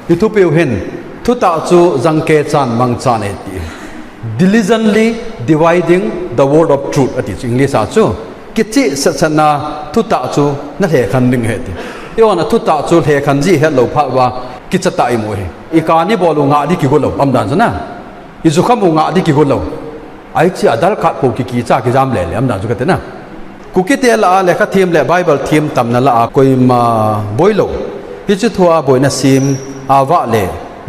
Ithupiu hin thu ta chu jangke chan mang chan eti diligently dividing the word of truth ati English a chu kichi sachana thu ta chu na he khan ning he ti yona thu ta chu he khan ji he lo pha wa kichata I mo he ikani bolu nga di ki go lo amdan jana izu khamu nga di ki go lo ai chi adal khat po ki cha ki jam le le amdan chu ka te na kukite la le kha thim le Bible thim tam na la koi ma boilo pichu thua boina sim awa le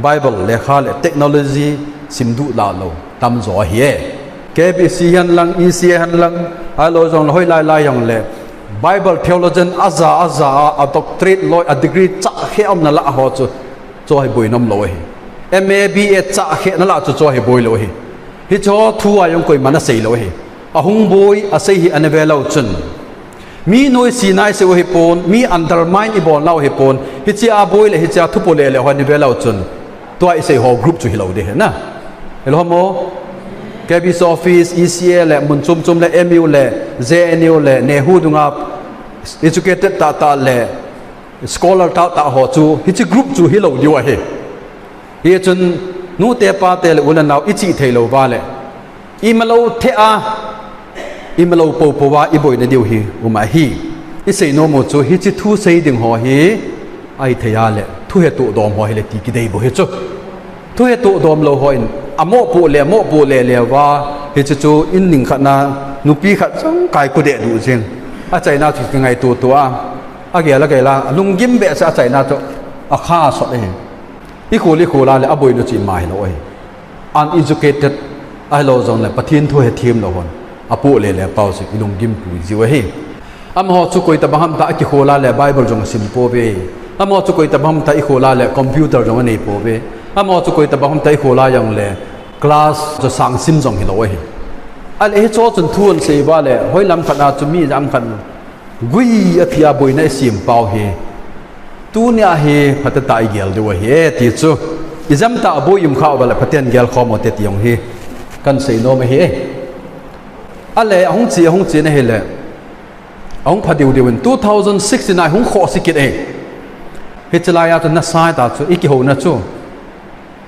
Bible le kha le technology simdu la lo tam zo hi KBC han lang EC han lang alo jong hoi lai lai yong le Bible theologian aza a doctorate law a degree cha khe am na la ho chu cho hi boinom lo hi MABA cha khe na la chu cho hi boi lo hi hi cho thua yong koi mana sei lo hi ahung boy a sei hi anevelo chun mi noi sinai se hi pon mi undermine I bon lau hi pon hi chi a boy le hi cha thu pole le ho anevelo chun toi sei ho group chu hi lo de na hello mo KBS office ECA le mun chum le MU le JNU le nehu dunga educated ta le scholar ta ho chu hi chi group chu hi lo diwa hi chun nu te pa te le ulan naw ichi theilo ba le imalo the a imalo po wa I boi na diu hi uma hi I sei no mo chu hi chi thu sei ding ho hi ai theya le thu he tu dom ho hi le ti ki dei bo he chu thu he tu dom lo ho in amo pu le wa hi chu in ning khat na nupi khat chang kai ku de du jeng a chai na chu ngai tu a ge la lungim be sa chai na chu a kha so le I kholi la le aboi no chi mai lo oi uneducated ai lo zong le pathin thu he thim lo hon apu le pau se lungim pu ji wa he am ho chu koi ta baham ta ki khola le Bible jong sim po be am ho chu koi ta baham ta I khola le computer jong nei po be am ho chu koi ta baham ta I khola yang le class cho sang sim jong hi lo he al e cho chun thuan se ba le hoi lam khana chu mi jam khan gui athia boina sim pau he tu nya he phatata I gel de wa he ti chu izam ta bo yum kha ba le phaten gel kho mo te ti yong he kan sei no me he ale hong chi na he le hong phadiu de 2069 hong kho sikit e he chala ya to na sai ta chu iki ho na chu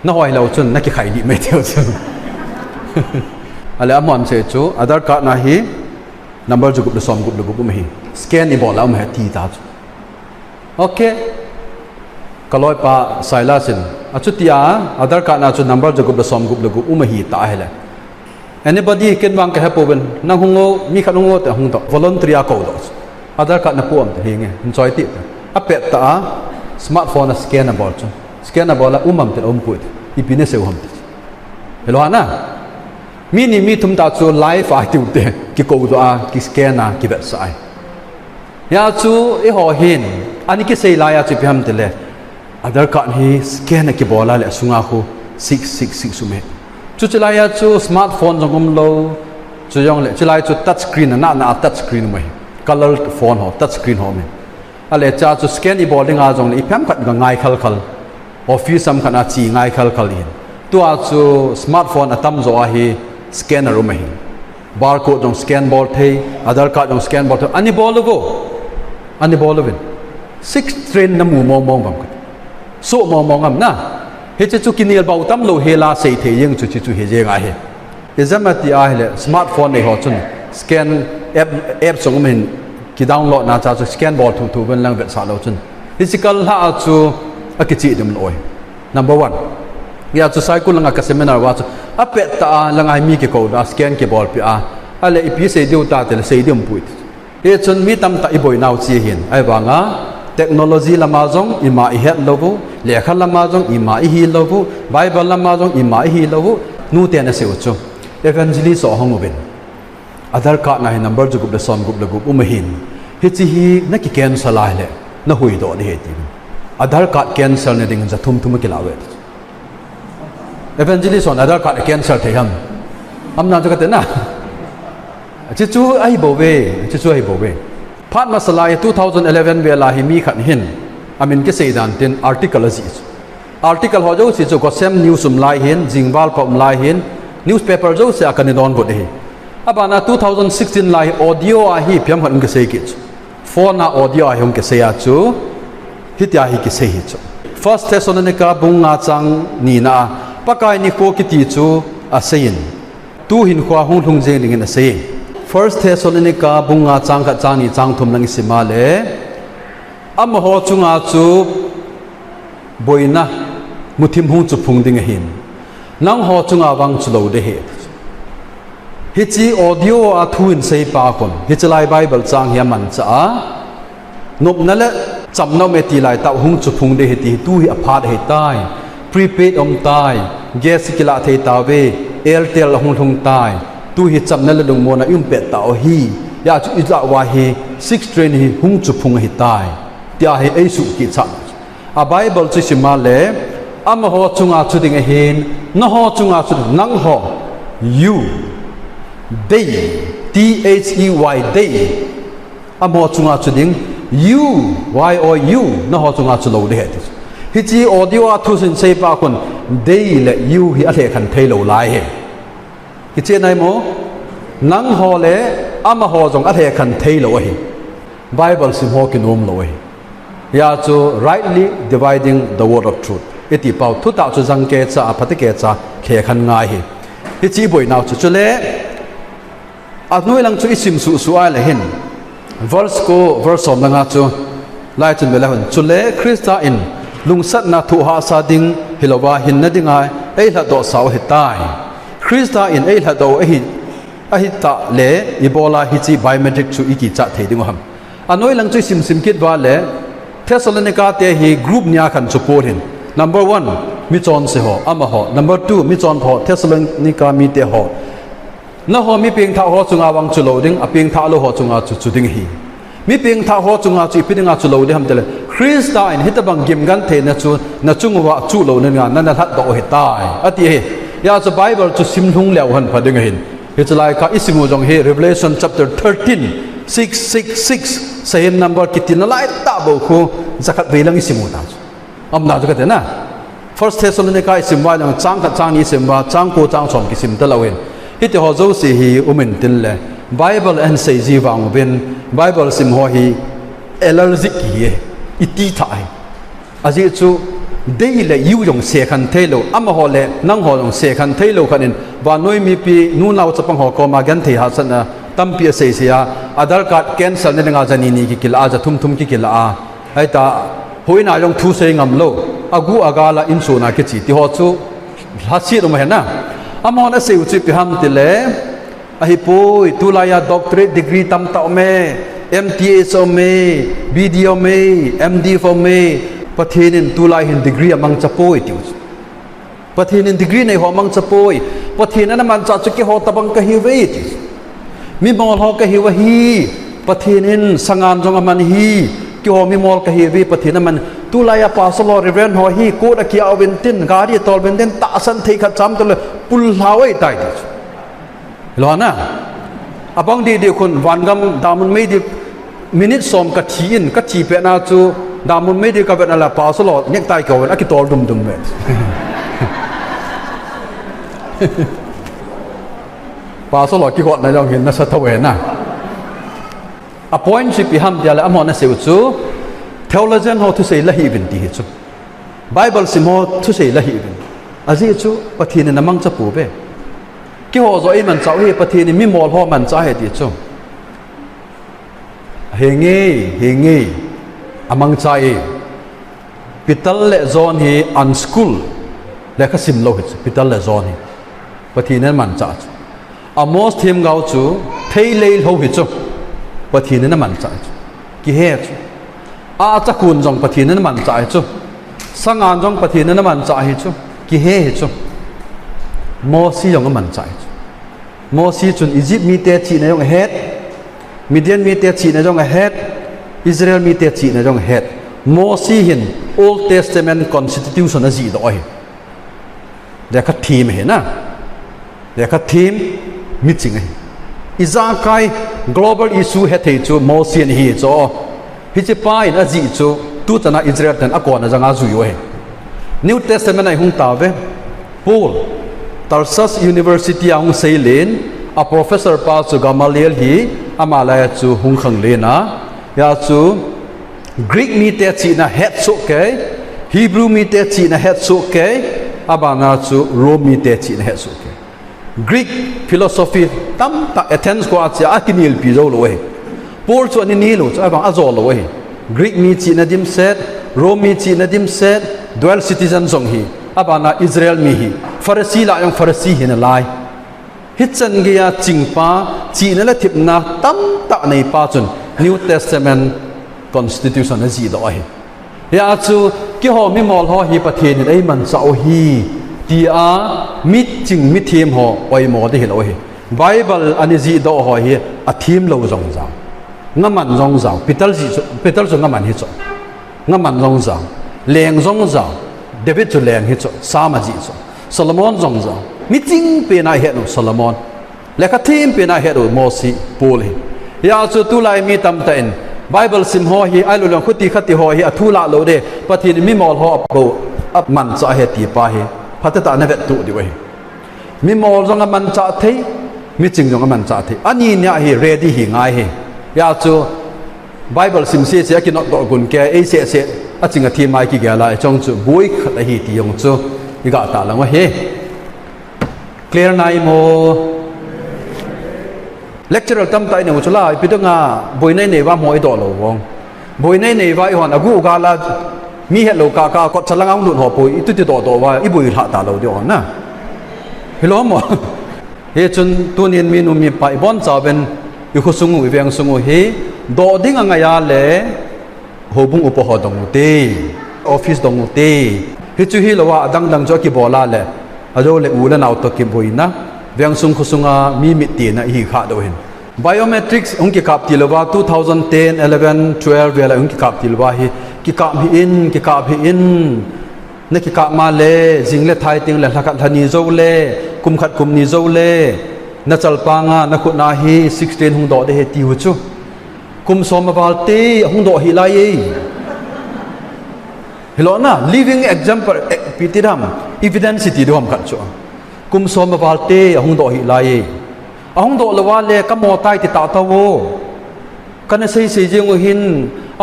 na hoi lo chun na ki khai di me theo chu ale amon se chu Aadhaar card na hi number ju gup de som gup de gup me hi scan I bola me ti ta chu okay kaloi pa saila sin achutia Aadhaar card na chu number ju gup de som gup de gup hi ta hele anybody can wang ka hapoben nang hungo mi khanungo ta hung to volunteer ko do Aadhaar card na puam te hinge enjoy ti a pet ta smartphone scannable chu scannable la te put ipine se te hello ana mi thum ta chu live active te ki ko do a ki scanna ki bet sai ya chu e ho hin ani ki sei la ya chu pham te le Aadhaar card hi scan ki bola le sunga khu 666 sume chu chila ya chu smartphone jongom lo chu yong le chila chu touch screen na touch screen mai color phone ho touch screen ho me ale cha chu scan I boarding a jong le pham khat ga ngai khal office sam khana chi ngai khal in tu a chu smartphone atam zo a hi scanner ro mai barcode jong scan board thei Aadhaar card jong scan board ani bol vin 6 train na mu mong bam so mong am na he chu kinil bau tam lo hela sei the yeng chu he je nga he izamati a hele smartphone ne ho chun scan app song min ki download na cha chu scan board thu ben lang vet sa lo chun physical ha chu akichi dum loi number 1 ya chu cycle langa ka seminar wa chu apet ta langai mi ki ko da scan ki ball pi a ale ipi sei deu ta tel sei dum puit he chun mi tam ta I boi nau chi hin ai wanga technology lama jong ima I het lobu lekha lama jong ima I hi lobu Bible lama jong ima I hi lobu nu te na se chu evangelist so hongoben Aadhaar card na hi number ju gup de som gup le gup hin hi chi hi na ki cancel la le na hui do de he ti Aadhaar card cancel ne ding za thum ki lawe evangelist on Aadhaar card cancel the ham amna ju ka te na chu ai bo we phat masala 2011 ve la hi mi khan hin amin ke sei dan tin article ho jo si chu ko sem news lai hin jingwal pom lai hin newspaper jo se akani don bo de abana 2016 lai audio a hi pyam han ke sei ki phone na audio a hom ke sei a chu hitia hi ke sei hi chu First Thessalonica bunga chang ni na pakai ni ko kiti chu asein tu hin khwa hung thung je ling in ase First Thessalonica bunga chang ka chang ni chang thum nang simale am ho chunga chu boina muthim hung chu phung ding hin nang ho chunga wang chu lo de he hi chi audio a thuin sei pa kon hi chalai Bible chang hi man cha nop na le cham no me ti lai ta hung chu phung de he ti tu hi aphat he tai prepaid om tai gas kila thei ta ve airtel hung thung tai tu hi cham na le dong mo na yum pe ta hi ya chu ila wa hi 6 train hi hung chu phung hi tai tia hi ai su ki cha a Bible chu sima le am ho chunga chu ding hin na ho chunga chu nang ho you they THEY they am ho chunga chu ding you y o u na ho chunga chu lo de he hi chi audio a thu sin sei pa kon they le you hi a le khan thei lo lai he hi che nai mo nang ho le am ho jong a le khan thei lo hi Bible sim ho ki nom lo hi ya chu rightly dividing the word of truth iti pau thu ta chu jang ke cha phati ke cha khe khan ngai hi hi chi boi naw chu chu le a noi lang chu isim su su ai le hin verse om nga chu lai chun bela hun chu le Krista in lungsat na thu ha sa ding hilowa hin na dingai ei la do sau he tai Krista in ei la do a hi ta le ibola hi chi biometric chu iki cha thei ding ham a noi lang chu sim kit wa le Thessalonica te hi group nya khan support hin number 1 mi chon se ho ama ho number 2 mi chon ho Thessalonica mi te ho na ho mi ping tha ho chunga wang chu lo ding a ping tha lo ho chunga chu ding hi mi ping tha ho chunga chu pidinga chu lo de ham tele Krista in hitabang gim gan the na chu na chungwa chu lo na nga na that do he tai ati he ya chu Bible chu sim thung lew han phading hin it's like ka isimu jong he Revelation chapter 13:666 same number kitin lai ta bo khu zakat velang isimu ta amna ju ka na First Thessalonica isim wa lang chang ka chang ni sim wa chang ko chang som ki sim ta lawin iti ho zo si hi umin tin le Bible and say ji wang ben Bible sim ho hi allergic hi iti thai aji chu dei le yu jong se khan thelo ama ho le nang ho jong se khan thelo khanin ba noi mi pi nu naw chapang ho ko ma gan the ha sana tampi se sia Aadhaar card cancel ne nga jani ni ki kila ja thum ki kila a ai ta hoina jong thu se ngam lo agu agala insuna ke chi ti ho chu hasi ro ma na amon a se uchi pi ham ti le a hi poi tulaya doctorate degree tam ta me MTA so me BDO me MD for me pathinin tulai hin degree amang chapoi ti pathinin degree nei ho amang chapoi pathin na man cha chu ki ho tabang ka hi ve ti mi mol ho ka hi wa hi pathinin sangan jong man hi ki ho mi mol ka hi ve pathin man tulaya pasolo reverend ho hi ko da ki awentin gari tol benden ta san thei khat cham tole pul hawai tai ti lo na abang di khun wangam damun me di minute som ka thin ka chi pe na chu damun me di ka vet ala pasolo nek tai ko a ki tol dum me pasolo ki hot na jong hin na sa thawe na a point si pi ham dia la amon na se chu theologian how to say la hi bin ti chu Bible simo to say la hi bin azi chu pathin na mang cha pu be ki ho zo man chau hi pathin mi mol ho man cha he ti chu hengi amang cha e pital le zon hi an school le kha sim lo hi pital le zon hi pathin man cha amos thim gau chu thei le ho hi chu pathin na man cha ki he chu a cha kun jong pathin na man cha chu sangan jong pathin na man cha hi chu ki he chu mo si jong man cha mo si chun Egypt mi te chi na jong het Midian mi te chi na jong het Israel mi te chi na jong het mo si hin Old Testament constitution a ji do hi de kha thim he na de kha thim mi ching hi izakai global issue he thei chu mo si hi cho hi chi pa in a ji chu tu tana Israel tan akon na janga zu yo he New Testament ai hung ta ve Paul Tarsus University ang Ceylon a professor pa chu Gamaliel hi amalaya chu hung khang le na ya chu Greek mi te chi na het so ke Hebrew mi te chi na het su ke abana chu Rome mi te chi na het su ke Greek philosophy tam ta Athens ko acha akinil pi zo lo we Paul chu ani ni lo chu abang azol lo we Greek mi chi na dim set Rome mi chi na dim set dual citizen zong hi abana Israel mi hi Pharisee la yang Pharisee hin lai hit chan ge ya chingpa chi na la thip na tam ta nei pa chun New Testament constitution na ji do hi ya chu ki ho mi mol ho hi pathin ei man chau hi ti a mit ching mi thim ho oi mo de hi lo hi Bible ani ji do ho hi a thim lo jong jang ngaman jong jang pital zo ngaman hi cho ngaman jong jang leng jong jang David chu leng hi cho sama ji cho Solomon jong jang mi ching pe na he no Solomon le ka thim pe na he ro Mosi Paul hi ya chu tu lai mi tam ta in Bible sim ho hi ai lo long khuti khati ho hi athu la lo de pathin mi mol ho bo ap man cha he ti pa hi phatata na vet tu di we mi mol jong man cha thei mi ching jong man cha thei ani nya hi ready hi ngai hi ya chu Bible sim se se ki not do gun ke e se a chinga thi mai ki ga la chong chu boi khat hi ti yong chu i ga ta lang wa he clear nai mo lecturer tam tai ne chula pidanga boi nei nei wa moi do lo wong boi nei nei wa i hon agu ga la mi he lo ka ko chalang ang lu ho poi itu ti do wa i boi tha ta lo de on na hello mo he chun tunin mi nu mi pai bon cha ben i khu sungu i veng sungu he do ding anga ya le hobung upo ho dong te office dong te hi chu hi lo wa dang jo ki bola le ado le u la naw to ki boi na veng sung khusunga mi mi ti na hi kha do hin biometrics ung ki kap ti lowa 2010 11 12 vela ung ki kap ti lowa hi ki kap hi in na ki kap ma le jing le thai ting le thakat thani zo le kum khat kum ni zo le na chal pa nga na khu na hi 16 hung do de he ti hu chu kum som bal te hung do hi lai ei hello na living example pitiram evidence ti dom khat chu kum som bal te hung do hi lai ei hung do lawa le ka mo tai ti ta ta wo kan sei sei jeng o hin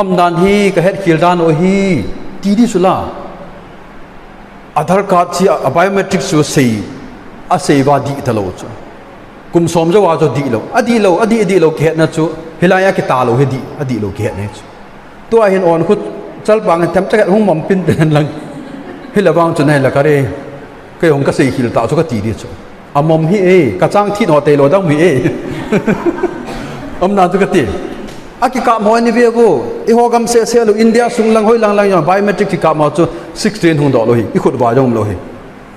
am dan hi ka het khil dan o hi ti di sula Aadhaar card chi a biometrics chu sei a sei wa di ta lo chu kum som jo wa jo di lo ke na chu hilaya ki ta lo he di lo ke ne chu to a hin on khut chal bang tam ta hung mom pin den lang hilawang chu nai la kare ke hong ka sei khil ta chu ka ti di chu amom hi e ka chang thi no te lo dang mi e am na chu ka ti aki ka mo ni ve go I ho gam se lo India sung lang hoi lang ya biometric ki ka ma chu 16 hung do lo hi I khut ba jong lo hi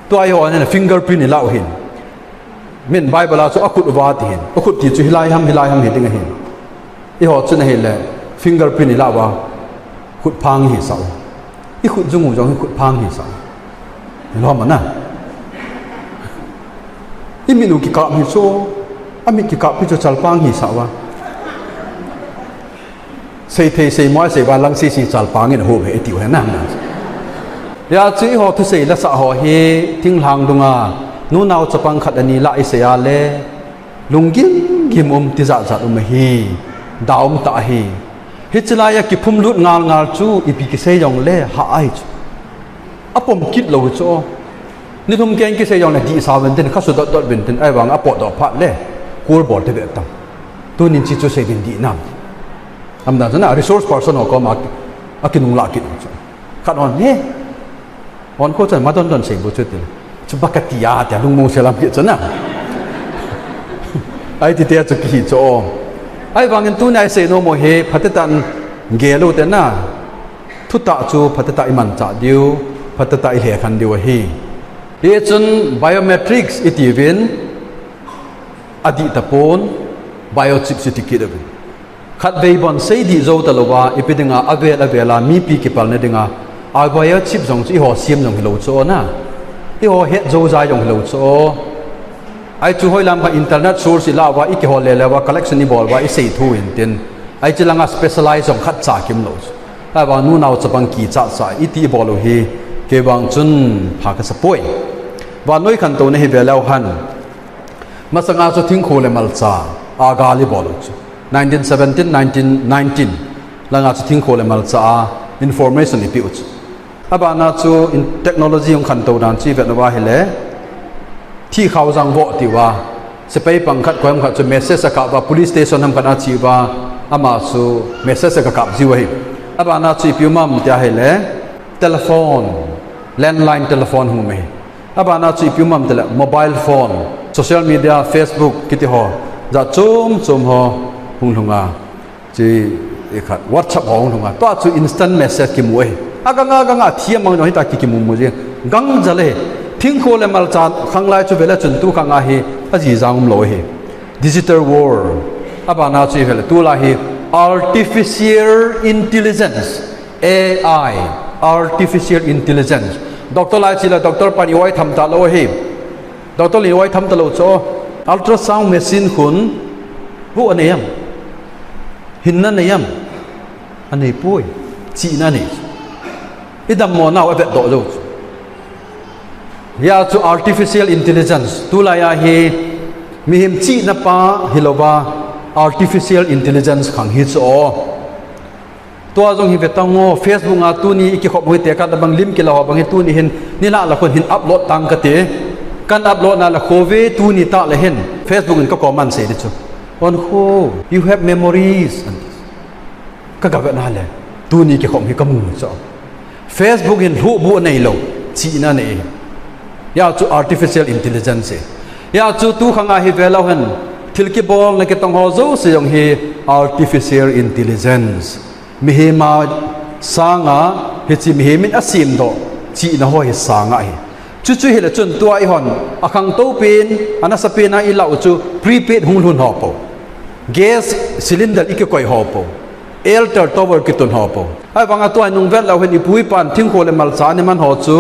to ai ho ne fingerprint ni lao hin min Bible a chu akut wa ti hin akut ti chu hilai ham hi ding hin I ho chu na hi le fingerprint ni la wa khut phang hi sao I khut jung jong khut phang hi sao lo ma na I minu ki ka mi so ami ki ka pi chu chal pang hi sao wa sei thei sei moi sei wa lang si chal pang in ho he ti wa na ya chi ho thu sei la sa ho hi thing hlang dunga nu naw chapang khat ani la I se ya le lungin kim ti za za hi daum ta hi hichla ya ki phum lut ngal chu ipi ki sei yong le ha ai chu apom kit lo chu ni thum keng ki sei yong le di sa wen ten kha su dot ben ten ai wang apo do phat le kur bor te tam tu nin chi chu sei bin di nam am da na resource person ko ma akinung la ki chu khat on he on ko chan ma don sei bo chu te chu bakatia ta lung mo selam ki chu na ai ti te chu ki chu ai wangin tu nai sei no mo he phatatan gelo te na thu ta chu phatata iman cha diu phatata I he khan diu hi e chun biometrics itivin adi tapon biochip certificate khat vei bon sei di zo ta lowa ipidinga avela mi pi ki pal ne dinga a biochip jong chi ho siam jong lo cho na I ho het zo za jong lo cho ai chu hoi lam ka internet source la wa I ki ho le wa collection ni bol wa I sei thu in tin ai chilanga specialize on khat cha kim lo ai wa nu naw chapang ki cha I ti bol hi ke wang chun pha ka sapoi wa noi khan to ne hi belau han masanga chu thing khu le mal cha aga li bol chu 1917 1919 langa chu thing khu le mal cha information I pi chu abana chu in technology ong khan to dan chi vet wa hele thi khau jang wo ti wa se pai pang khat koim khat chu message ka ba police station ham kana chi wa ama chu message ka kap ji wa hi abana chu piumam tia hele telephone landline telephone hu me abana chu piumam tele mobile phone social media Facebook kiti ho za chum ho hung lunga chi ekhat WhatsApp ho hung lunga to chu instant message ki muai aga thiam mang noi ta ki mu je gang jale thing ko le mal chan khang lai chu vela chun tu khanga hi aji jang lo hi digital world abana chu vela tu la hi artificial intelligence AI artificial intelligence doctor lai chila doctor pani wai tham ta lo hi doctor li wai tham ta lo cho ultrasound machine khun bu aneyam hinna neyam anei pui chi na ni idam mo naw avet do jo ya chu artificial intelligence tu la ya hi mi him chi na pa hilowa artificial intelligence khang hi cho to jong hi vetango Facebook a tu ni ki khop hoi te ka bang lim ki la bang hi tu ni hin ni la khon hin upload tang ka te kan upload na la khove tu ni ta le hen Facebook in ka comment se de chu on ho you have memories ka ga na le tu ni ki khom hi ka mu cho Facebook in hu bu nei lo chi na nei ya chu artificial intelligence ya chu tu khanga hi velo hen thil ki bol na ke tong ho zo se yong hi artificial intelligence mi he ma sanga he chi mi he min asim do chi na ho hi sanga hi chu chu hi la chun tua I hon akhang to pin ana sa pin na I lau chu prepaid hung hun ho po gas cylinder ik koi ho po elter tower ki tun ho po ai wanga to nung vet lau hen I pui pan thing ko le mal cha ni man ho chu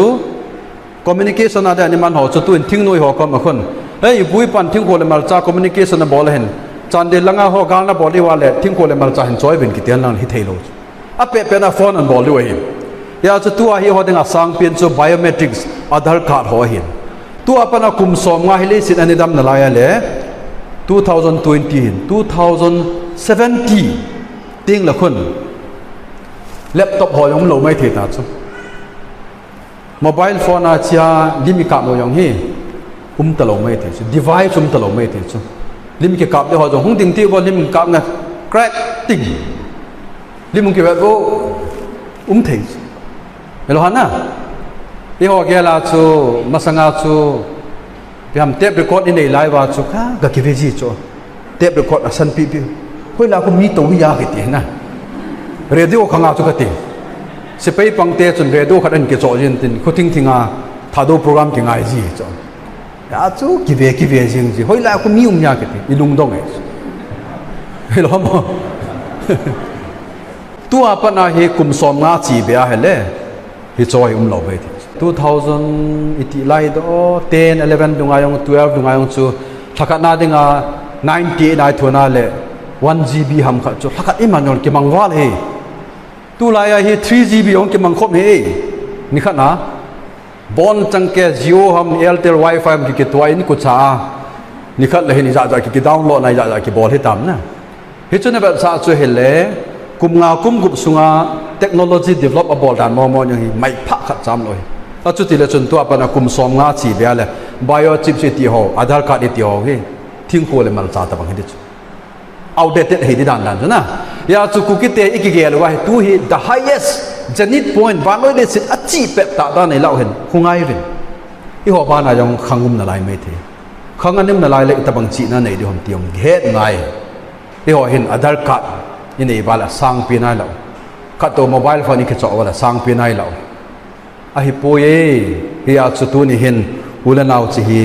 communication na da ni man ho chu tu thing noi ho kom khon ei pui pan thing ko le mal cha communication na bol hen chan de langa ho gal na boli wa le thing ko le mal cha hen choi bin ki tian lang hi thelo a pe na phone an bol lu hi ya chu tu a hi ho ding a sang pin chu biometrics Aadhaar card ho hin tu apana kum som nga hile sin ani dam na la ya le 2020 2070 ting la khun laptop ho yong lo mai the ta chu mobile phone a chia limi ka mo yong hi ta lo mai the chu device ta lo mai the chu limi ke kap de ho jong hung ding ti bo lim kap nga crack ting lim ke ba bo thei hello hana I ho gela chu masanga chu biam tape record in nei live wa chu ka ga ki veji chu tape record asan pi hoi la ko mi to ya ke ti na radio khanga chu ka ti se pei pang te chun radio khat an ke cho jin tin ko tinga thado program ki ngai ji chu ya chu ki ve jing ji hoi la ko mi ya ke ti ilung dong e hello mo tu apana he kum som nga chi be a hele hi choi lo be ti 2000 iti lai do 10 11 dunga yong 12 dunga yong chu thakat na dinga 90 nai thona le 1 GB ham kha chu thakat imanol ki mangwal he tu la ya hi 3 GB yong ki mangkhop he ni kha na bon changke Jio ham Airtel Wi-Fi ham ki twai ni ku cha ni khat le ni ja ki download nai ja ki bol he tam na hi chu na ba sa chu he le kum nga kum gup sunga technology develop abol dan mo yang hi mai pha khat cham loi a chu ti le chun tu apana kum som nga chi bia le biochip chi ti ho Aadhaar card ti ho hi thing ko le mal cha ta bang hi chu outdated hi di dan na ya chu ku ki te ikigel wa tu hi the highest zenit point ba noi le sit a chi pe ta da nei lau hen khungai rin I ho ba na yong khangum na lai me the khanganim na lai le ta bang chi na nei di hom tiom ghet ngai I ho hin Aadhaar card in ei bala sang pi nai lau ka to mobile phone ki cho wala sang pi nai lau a hi po ye hi a chu tu ni hin ulanau chi hi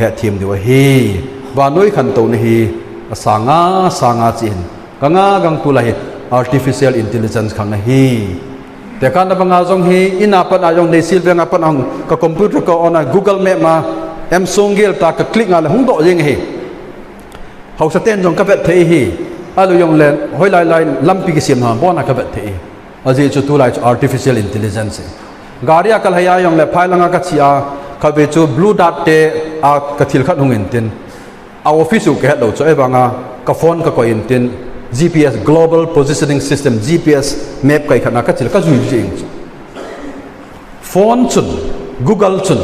ya thim diwa hi ba noi khan to ni hi sanga chin kanga gang tu la hi artificial intelligence khang na hi te kan ba nga jong hi ina pa na jong nei sil venga pa ang ka computer ko ona Google Map ma em songel ta ka click nga la hung do jeng hi hau sa ten jong ka vet thei hi alu yong len hoi lai lampi ki sim ha bona ka vet thei aji chu tu lai artificial intelligence garia kal haya yong le phailanga ka chia ka be chu blue dot te a ka thil khat hungin tin a office ke do cho ebanga ka phone ka ko in tin GPS global positioning system GPS map kai khana ka chil ka zui jing phone chun Google chun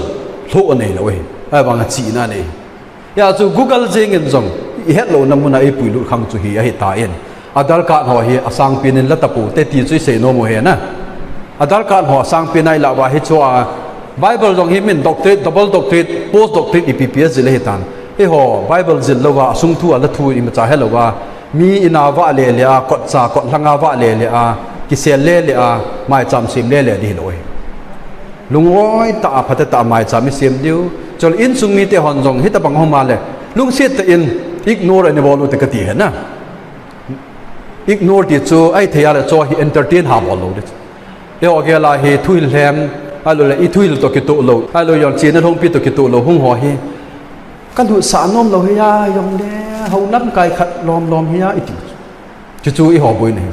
lo nei lo ai bang chi na nei ya chu Google jeng in jong I het lo namuna ai pui lu khang chu hi a hi ta en adar card ho hi asang pin in la tapu te ti chui se no mo he na adar card ho asang pin ai la wa hi chu a Bible jong hi min doctorate double doctorate post doctorate EPPS zile hitan e ho Bible zil lo wa sung thu ala thu im cha hello wa mi ina wa le le a kot cha kot langa wa le a ki sel le a mai cham sim le di loi lungoi ta phata ta mai cham sim diu chol in sung mi te hon jong hi ta bang ho ma le lung set te in ignore ani bolu te ka ti he na ignore ti chu ai thea la cho hi entertain ha bol lo de e o ge la hi thui lem alo le I thui to ki to lo alo yon chin na hong pi to ki to lo hung ho hi kan hu sa nom lo hi ya yong de ho nam kai khat lom hi ya I chu I ho boi nei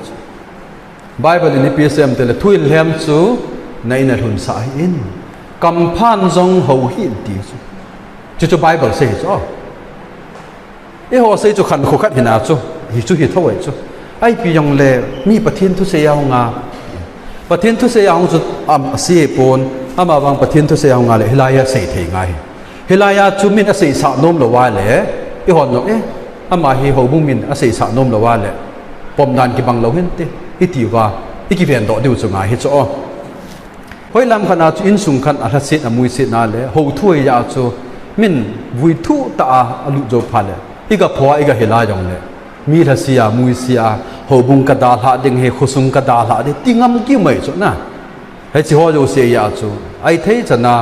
Bible in PSM te le thui lem chu nei na hun sa in kam phan jong ho hi ti chu Bible say cho e ho sei chu khan khu khat hina chu hi thoi chu ai pi yong le mi pathin thu se yaw nga pathin thu se yaw chu am si pon ama wang pathin thu se yaw nga le hilaya sei thei ngai hilaya chu min a sei sa nom lo wa le I hon no ama hi ho bung min a sei sa nom lo wa le pom dan ki bang lo hen te I ti wa I ki ven do du chu nga hi cho hoi lam khana chu in sung khan a ha sit a mui sit na le ho thui ya chu min vui thu ta alu jo phale iga phwa iga hila jong le mi tha sia mui sia ho bung ka da ha ding he khusung ka da ha de tingam ki mai chu na he chi ho jo se ya chu ai thei chana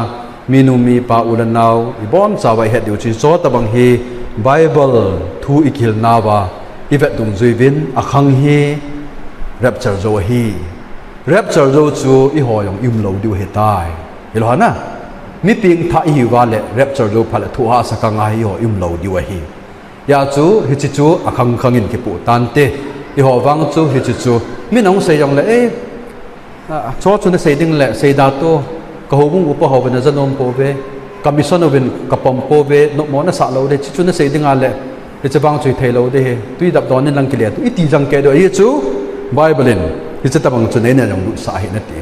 minu mi pa ulanau I bom chawai he diu chi so ta bang hi Bible thu ikil na wa ivet dung zui vin akhang hi rapture zo hi rapture zo chu I ho yong im lo diu he tai I lo na mi ping tha hi wa le rapture zo phale thu ha saka nga hi ho im lo diu hi ya chu hi chi chu akhang khangin ki pu tan te I ho wang chu hi chi chu mi nong se yong le cho chu na se ding le se da to ka ho bung upa ho na zanom po ve commission ovin ka pom po ve no mo na sa lo de chi chu na se ding ale e che bang chui thei lo de he tui dap don lang ki le tu I ti jang ke do hi chu Bible in hi che ta bang chu ne na jong lu sa hi na ti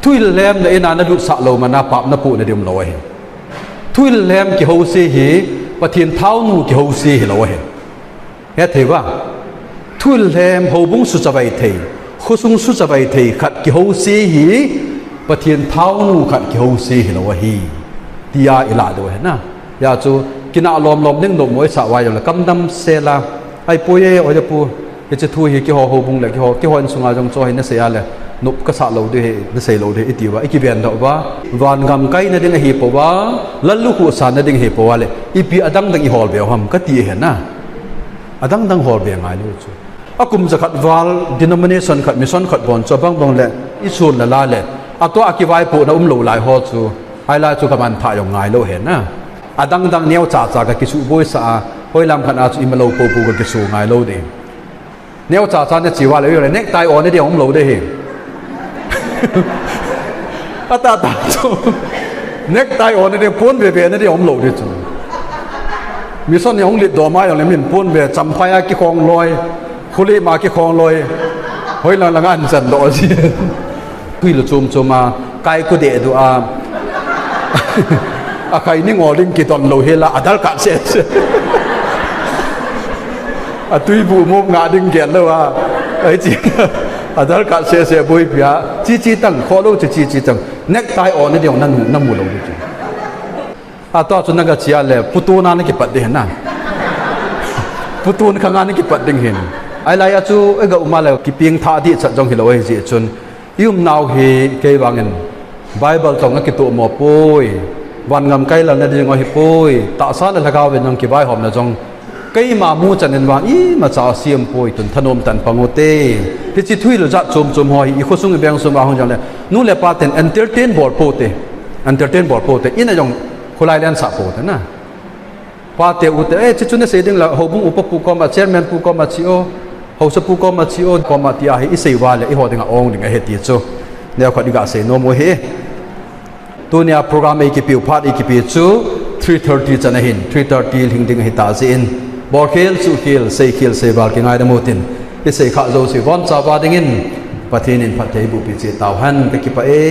thui lem le na na lu sa lo ma na pap na pu na dim lo he thui lem ki ho se hi pathin thau nu ki ho si hi lo he he thei wa thui lem ho bung su chawai thei khusung su chawai thei khat ki ho si hi pathin thau nu khat ki ho si hi lo hi tia ila do he na ya chu kina lom ning do moi sa wa yo la kam dam se la ai poye o ja pu he che thui hi ki ho bung le ki ho sunga jong cho hi na se ya le nup ka sa lo de he na se lo de iti wa iki ben do wa wan gam kai na ding hi po wa lallu ku sa na ding hi po wa le ipi adang dang I hol be ham ka ti he na adang dang hol be ngai lu chu akum zakat wal denomination khat mission khat bon cho bang le I sun la la le atwa akiwai po na lo lai ho chu ai la chu ka man tha yong ngai lo he na adang dang neo cha cha ka ki chu boi sa hoi lam khan a chu imalo po pu ka ki su ngai lo de neo cha cha ne chi wa le yo le nek tai on ne de om lo de he ata ta chu nek tai on ne pon be be ne de om lo de chu mi son yong lit do ma yong le min pon be cham phai a ki khong loi khuli ma ki khong loi hoi la lang an chan do si tui lu chum ma kai ku de du a a kai ni ngoling ki ton lo he la adal ka se a tui bu mo nga ding gen lo a ai chi adal ka se boi pia chi tang kho lo chi tang nek tai on ne de nan mu lo chi a to chu na ga chia le putu na ne ki pat de na putu na nga ne ki pat ding hin ai la ya chu e ga uma le ki ping tha di chat jong hi lo he ji chun yum naw hi ke wangin Bible tong ki tu mo poi wan ngam kai la na ding hi poi ta sa la lagaw ben nong ki bai hom na jong cây mà mua chân nên vàng ý mà chào xiêm bồi tuần thân ôm tận bằng ngô tê thì chỉ thui là giặt chôm hỏi ý khô sung bèn sung vào hông rằng là nu lệ pa tên entertain board pote in là dòng khô lai đen sạp pote na pa tê u tê chỉ chúng sẽ đừng là hậu bung upa pu com mà chairman pu com mà chio hậu sơ pu com mà chio com mà tia ý sei wa lệ ý họ đừng ong đừng hết tiệt cho nếu có đi gặp sei no mua he tu nia program ấy kịp phát ấy kịp chú 3:30 chân hin 3:30 hình đừng hita zin bor khel chu khel sei bal ki ngai da motin i sei kha zo si von cha ba ding in pathin in phathei bu pi che taw han pe ki pa e